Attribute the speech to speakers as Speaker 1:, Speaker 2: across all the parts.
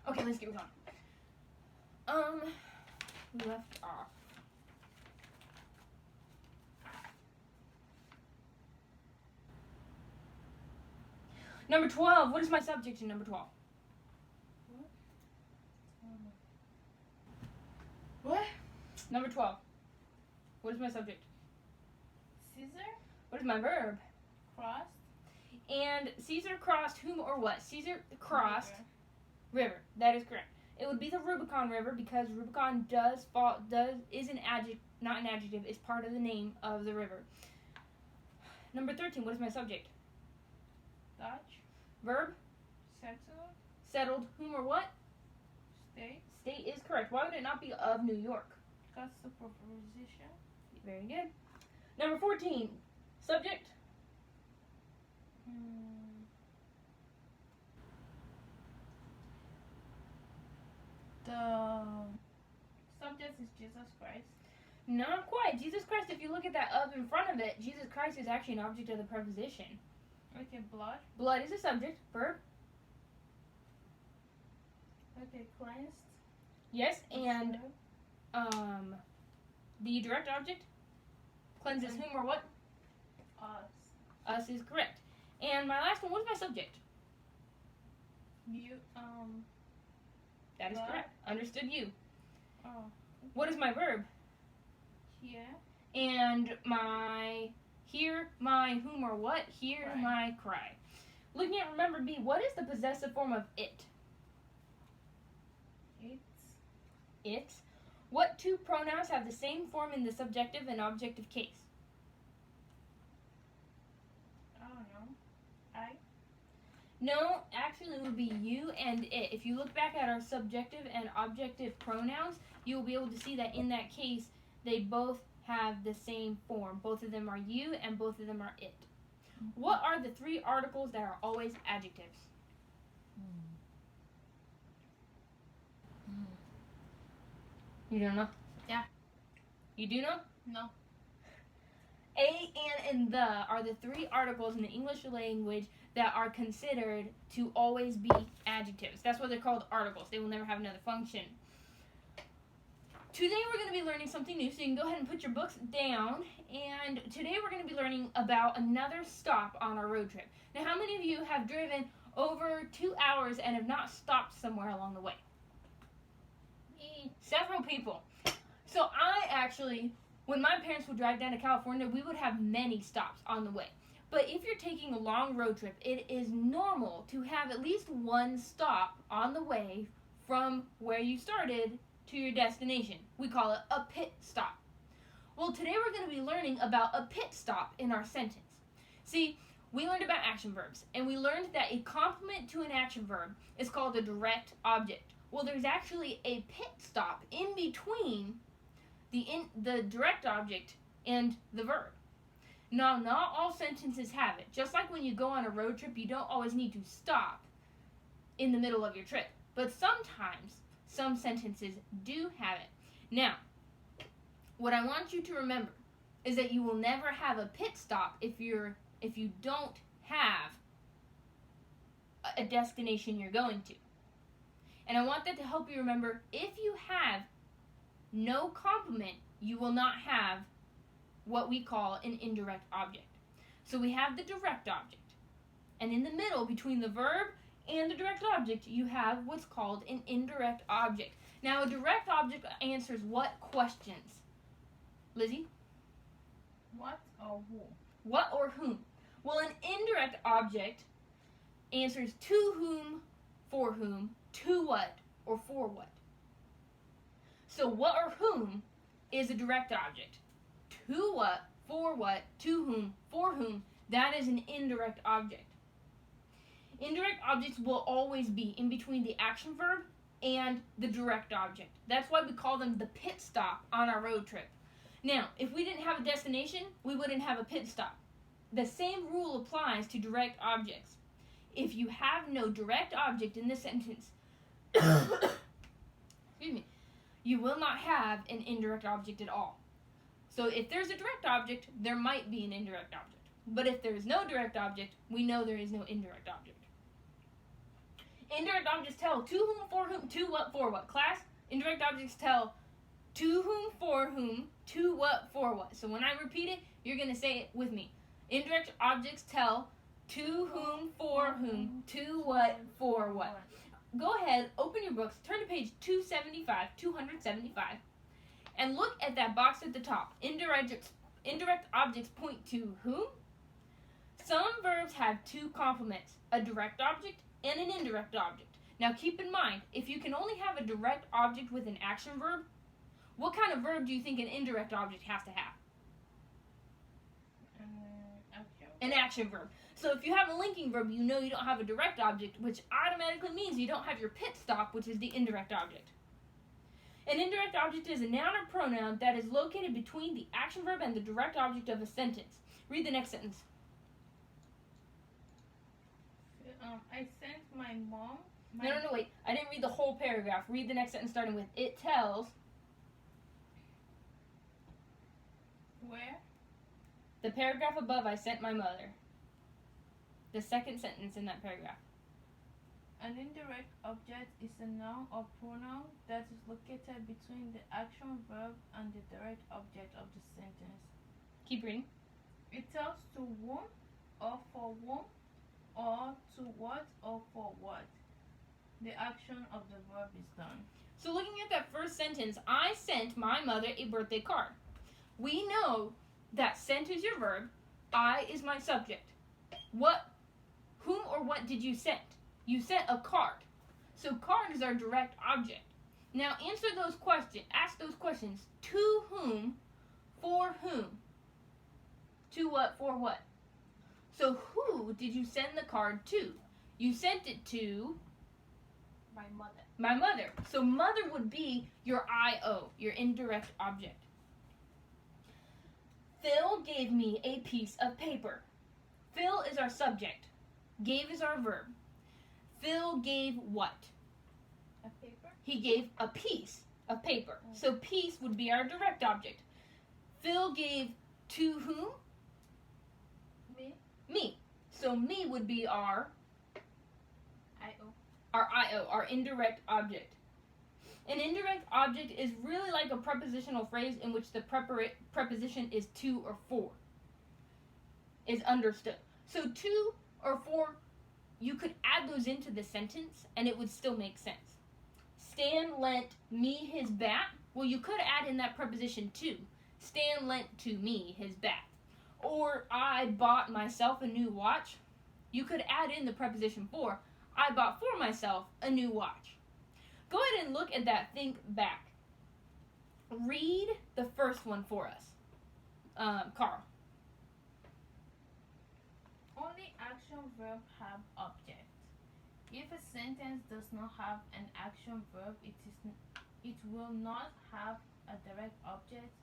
Speaker 1: Okay, let's get going. We left off. Number 12. What is my subject in number 12?
Speaker 2: What?
Speaker 1: Number 12. What is my subject?
Speaker 2: Caesar?
Speaker 1: What is my verb?
Speaker 2: Crossed?
Speaker 1: And Caesar crossed whom or what? Caesar crossed river. That is correct. It would be the Rubicon River because Rubicon is an adjective, not an adjective. It's part of the name of the river. Number 13. What is my subject?
Speaker 2: Dutch?
Speaker 1: Verb?
Speaker 2: Settled?
Speaker 1: Settled whom or what?
Speaker 2: State?
Speaker 1: State is correct. Why would it not be of New York?
Speaker 2: That's the preposition.
Speaker 1: Very good. Number 14. Subject?
Speaker 2: The subject is Jesus Christ.
Speaker 1: Not quite. Jesus Christ, if you look at that of in front of it, Jesus Christ is actually an object of the preposition.
Speaker 2: Okay, blood.
Speaker 1: Blood is a subject. Verb?
Speaker 2: Okay, cleansed.
Speaker 1: Yes, and
Speaker 2: Verb.
Speaker 1: the direct object? Cleanses whom or what?
Speaker 2: Us.
Speaker 1: Us is correct. And my last one, what is my subject?
Speaker 2: You,
Speaker 1: That is
Speaker 2: Blood.
Speaker 1: correct. Understood you.
Speaker 2: oh,
Speaker 1: What is my verb?
Speaker 2: here.
Speaker 1: And my hear, my whom or what? Hear,
Speaker 2: Cry.
Speaker 1: my cry. Looking at remember B, what is the possessive form of it?
Speaker 2: It's
Speaker 1: It. What two pronouns have the same form in the subjective and objective case?
Speaker 2: I don't know. I.
Speaker 1: No, actually it would be you and it. If you look back at our subjective and objective pronouns, you will be able to see that in that case, they both have the same form. Both of them are you and both of them are it. What are the three articles that are always adjectives? You don't know?
Speaker 2: Yeah.
Speaker 1: You do know?
Speaker 2: No.
Speaker 1: A, and the are the three articles in the English language that are considered to always be adjectives. That's why they're called articles. They will never have another function. Today we're going to be learning something new, so you can go ahead and put your books down. And today we're going to be learning about another stop on our road trip. Now, how many of you have driven over 2 hours and have not stopped somewhere along the way?
Speaker 2: Me.
Speaker 1: Several people. So I actually, when my parents would drive down to California, we would have many stops on the way. But if you're taking a long road trip, it is normal to have at least one stop on the way from where you started to your destination. We call it a pit stop. Well, today we're going to be learning about a pit stop in our sentence. See, we learned about action verbs, and we learned that a complement to an action verb is called a direct object. Well, there's actually a pit stop in between the direct object and the verb. Now, not all sentences have it. Just like when you go on a road trip, you don't always need to stop in the middle of your trip. But sometimes, some sentences do have it. Now, what I want you to remember is that you will never have a pit stop if you don't have a destination you're going to. And I want that to help you remember, if you have no complement, you will not have what we call an indirect object. So we have the direct object. And in the middle, between the verb and the direct object, you have what's called an indirect object. Now, a direct object answers what questions? Lizzie?
Speaker 2: What or who?
Speaker 1: What or whom? Well, an indirect object answers to whom, for whom, to what, or for what. So what or whom is a direct object. To what, for what, to whom, for whom, that is an indirect object. Indirect objects will always be in between the action verb and the direct object. That's why we call them the pit stop on our road trip. Now, if we didn't have a destination, we wouldn't have a pit stop. The same rule applies to direct objects. If you have no direct object in the sentence, excuse me, you will not have an indirect object at all. So if there's a direct object, there might be an indirect object. But if there is no direct object, we know there is no indirect object. Indirect objects tell to whom, for whom, to what, for what. Class, indirect objects tell to whom, for whom, to what, for what. So when I repeat it, you're going to say it with me. Indirect objects tell to whom, for whom, to what, for what. Go ahead, open your books, turn to page 275, and look at that box at the top. Indirect objects point to whom? Some verbs have two complements, a direct object and an indirect object. Now keep in mind, if you can only have a direct object with an action verb, what kind of verb do you think an indirect object has to have? An action verb. So if you have a linking verb, you know you don't have a direct object, which automatically means you don't have your pit stop, which is the indirect object. An indirect object is a noun or pronoun that is located between the action verb and the direct object of a sentence. Read the next sentence.
Speaker 2: I sent my mom.
Speaker 1: No, wait. I didn't read the whole paragraph. Read the next sentence starting with, it tells.
Speaker 2: Where?
Speaker 1: The paragraph above, I sent my mother. The second sentence in that paragraph.
Speaker 2: An indirect object is a noun or pronoun that is located between the action verb and the direct object of the sentence.
Speaker 1: Keep reading.
Speaker 2: It tells to whom or for whom or to what or for what the action of the verb is done.
Speaker 1: So looking at that first sentence, I sent my mother a birthday card. We know that sent is your verb, I is my subject. Whom or what did you send? You sent a card. So card is our direct object. Now answer those questions, ask those questions. To whom, for whom? To what, for what? So who did you send the card to? You sent it to
Speaker 2: My mother.
Speaker 1: my mother. So mother would be your IO, your indirect object. Phil gave me a piece of paper. Phil is our subject. Gave is our verb. Phil gave what?
Speaker 2: A paper?
Speaker 1: He gave a piece of paper. So piece would be our direct object. Phil gave to whom?
Speaker 2: Me?
Speaker 1: Me. So me would be our
Speaker 2: I-O.
Speaker 1: our indirect object. An indirect object is really like a prepositional phrase in which the preposition is to or for. Is understood. So to or for, you could add those into the sentence and it would still make sense. Stan lent me his bat. Well, you could add in that preposition to. Stan lent to me his bat. Or I bought myself a new watch. You could add in the preposition for. I bought for myself a new watch. Go ahead and look at that. Think back. Read the first one for us. Carl.
Speaker 2: Only action verb have object. If a sentence does not have an action verb, it will not have a direct object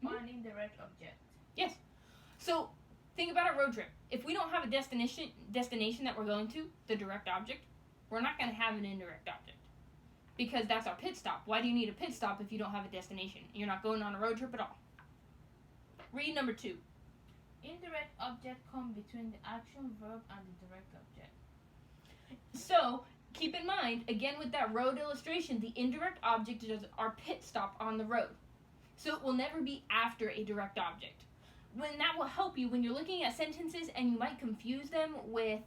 Speaker 2: or an indirect object.
Speaker 1: Yes. So think about a road trip. If we don't have a destination that we're going to, the direct object, we're not going to have an indirect object because that's our pit stop. Why do you need a pit stop if you don't have a destination? You're not going on a road trip at all. Read number 2.
Speaker 2: Indirect object come between the action verb and the direct object.
Speaker 1: So keep in mind, again with that road illustration, the indirect object is our pit stop on the road. So it will never be after a direct object. When that will help you when you're looking at sentences and you might confuse them with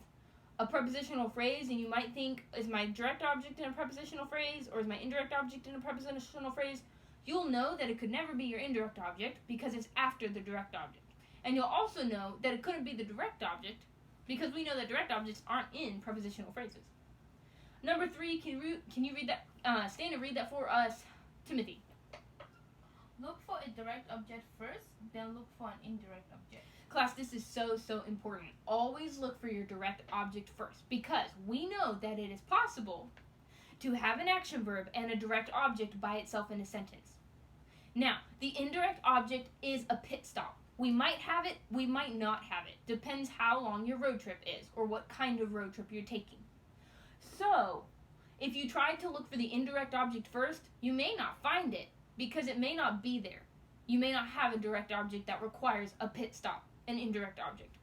Speaker 1: a prepositional phrase and you might think, is my direct object in a prepositional phrase or is my indirect object in a prepositional phrase? You'll know that it could never be your indirect object because it's after the direct object. And you'll also know that it couldn't be the direct object because we know that direct objects aren't in prepositional phrases. Number 3, can you read that? Stan, read that for us, Timothy.
Speaker 2: Look for a direct object first, then look for an indirect object.
Speaker 1: Class, this is so important. Always look for your direct object first because we know that it is possible to have an action verb and a direct object by itself in a sentence. Now, the indirect object is a pit stop. We might have it, we might not have it. Depends how long your road trip is or what kind of road trip you're taking. So, if you try to look for the indirect object first, you may not find it because it may not be there. You may not have a direct object that requires a pit stop, an indirect object.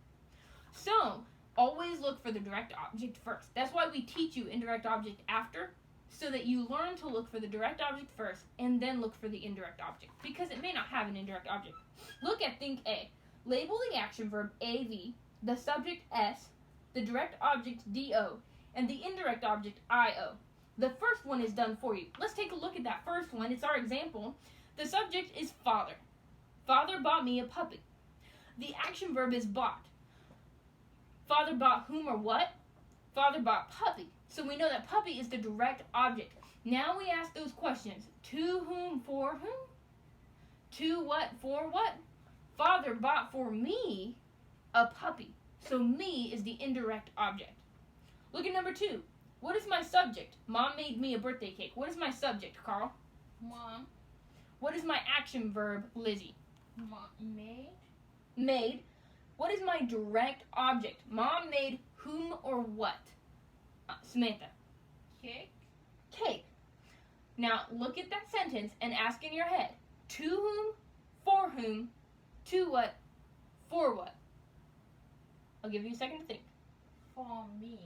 Speaker 1: So, always look for the direct object first. That's why we teach you indirect object after, so that you learn to look for the direct object first and then look for the indirect object, because it may not have an indirect object. Look at think A. Label the action verb AV, the subject S, the direct object DO, and the indirect object IO. The first one is done for you. Let's take a look at that first one. It's our example. The subject is father. Father bought me a puppy. The action verb is bought. Father bought whom or what? Father bought puppy. So we know that puppy is the direct object. Now we ask those questions. To whom, for whom? To what, for what? Father bought for me a puppy. So me is the indirect object. Look at number 2. What is my subject? Mom made me a birthday cake. What is my subject, Carl?
Speaker 2: Mom.
Speaker 1: What is my action verb, Lizzie?
Speaker 2: Made.
Speaker 1: Made. What is my direct object? Mom made whom or what? Samantha.
Speaker 2: Cake.
Speaker 1: Cake. Now look at that sentence and ask in your head. To whom, for whom, to what, for what? I'll give you a second to think.
Speaker 2: For me.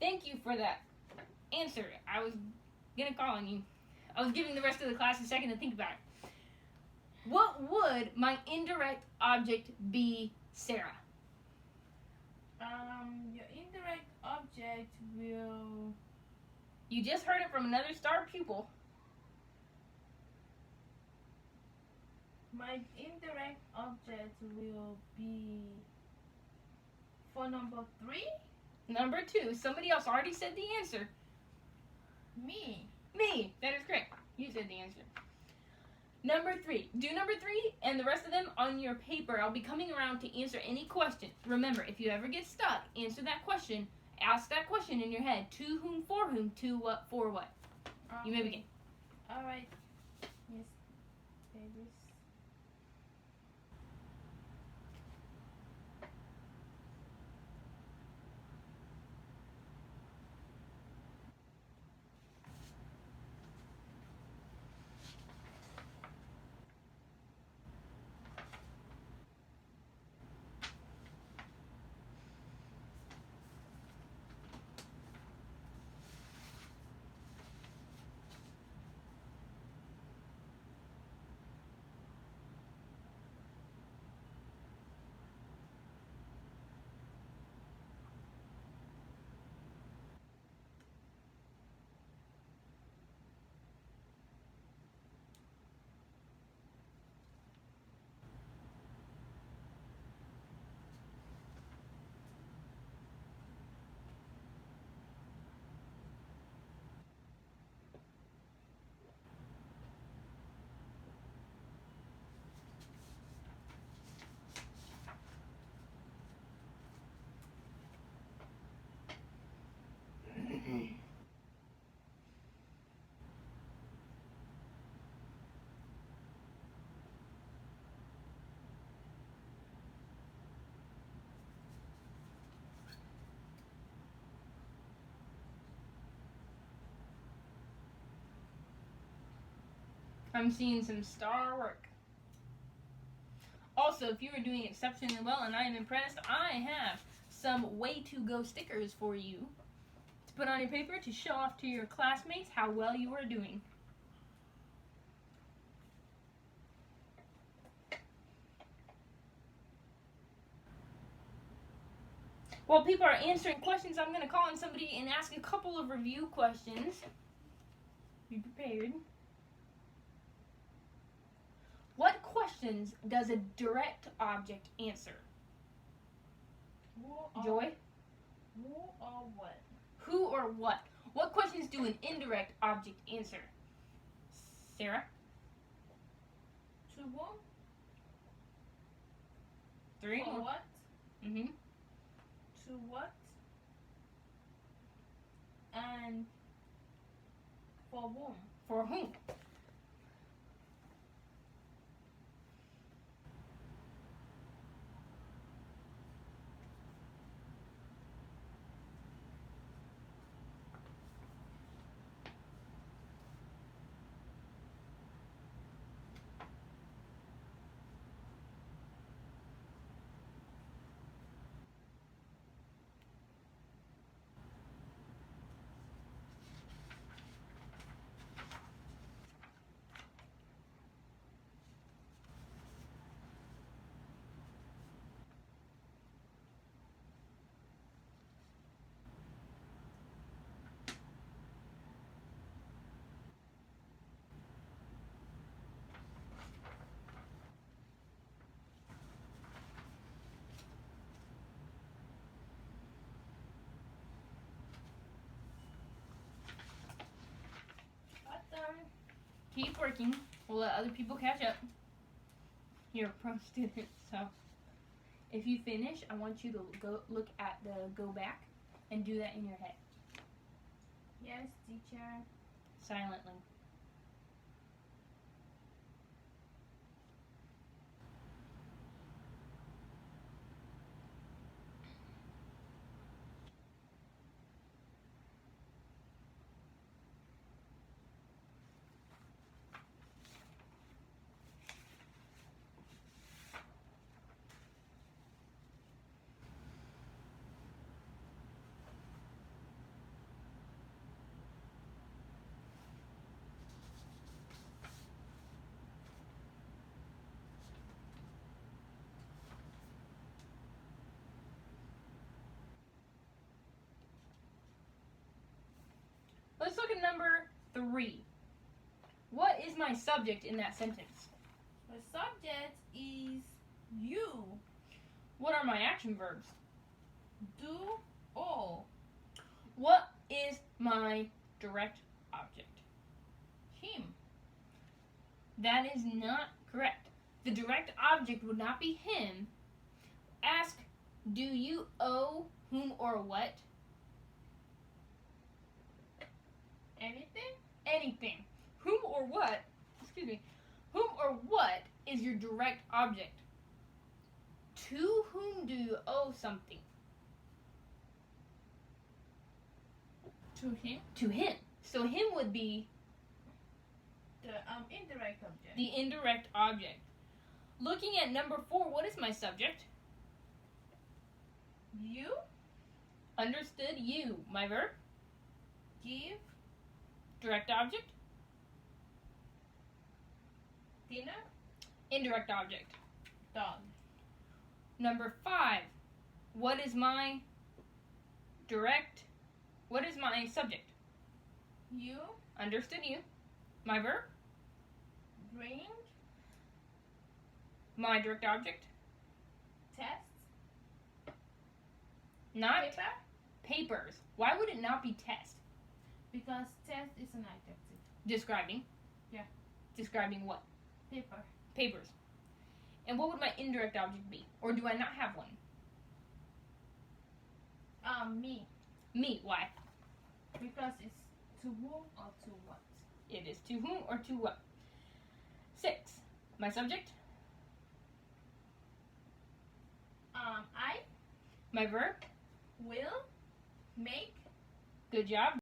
Speaker 1: Thank you for that answer. I was gonna call on you. I was giving the rest of the class a second to think about it. What would my indirect object be, Sarah?
Speaker 2: Your indirect object will.
Speaker 1: You just heard it from another star pupil.
Speaker 2: My indirect object will be for number 3.
Speaker 1: Number 2. Somebody else already said the answer.
Speaker 2: Me.
Speaker 1: Me. That is correct. You said the answer. Number 3. Do number 3 and the rest of them on your paper. I'll be coming around to answer any question. Remember, if you ever get stuck, answer that question. Ask that question in your head. To whom, for whom, to what, for what. You may begin.
Speaker 2: All right. Yes, babies.
Speaker 1: I'm seeing some star work. Also, if you are doing exceptionally well and I am impressed, I have some way to go stickers for you to put on your paper to show off to your classmates how well you are doing. While people are answering questions, I'm going to call on somebody and ask a couple of review questions. Be prepared. What questions does a direct object answer? Joy?
Speaker 2: Who or what?
Speaker 1: Who or what? What questions do an indirect object answer? Sarah?
Speaker 2: To whom?
Speaker 1: 3
Speaker 2: For
Speaker 1: more.
Speaker 2: what?
Speaker 1: Mm-hmm.
Speaker 2: To what? And for whom?
Speaker 1: For whom? keep working. We'll let other people catch up. You're a pro student, so if you finish, I want you to go look at the go back and do that in your head
Speaker 2: Yes, teacher.
Speaker 1: silently. Let's look at number 3. What is my subject in that sentence?
Speaker 2: The subject is you.
Speaker 1: What are my action verbs?
Speaker 2: Do all.
Speaker 1: What is my direct object?
Speaker 2: Him.
Speaker 1: That is not correct. The direct object would not be him. Ask, do you owe whom or what?
Speaker 2: Anything?
Speaker 1: Anything. Whom or what, excuse me, whom or what is your direct object? To whom do you owe something?
Speaker 2: To him.
Speaker 1: To him. So him would be
Speaker 2: The indirect object.
Speaker 1: the indirect object. Looking at number 4, what is my subject?
Speaker 2: You
Speaker 1: Understood, you. My verb?
Speaker 2: give
Speaker 1: Direct object?
Speaker 2: dinner.
Speaker 1: Indirect object.
Speaker 2: Dog.
Speaker 1: Number 5, what is my subject?
Speaker 2: You
Speaker 1: Understood, you. My verb?
Speaker 2: bring
Speaker 1: My direct object?
Speaker 2: tests.
Speaker 1: Not
Speaker 2: Paper.
Speaker 1: papers. Why would it not be test?
Speaker 2: Because test is an adjective.
Speaker 1: Describing?
Speaker 2: Yeah.
Speaker 1: Describing what?
Speaker 2: Paper.
Speaker 1: Papers. And what would my indirect object be? Or do I not have one?
Speaker 2: Me.
Speaker 1: Me. Why?
Speaker 2: Because it's to whom or to what.
Speaker 1: It is to whom or to what? 6, my subject?
Speaker 2: I
Speaker 1: My verb?
Speaker 2: will make
Speaker 1: Good job.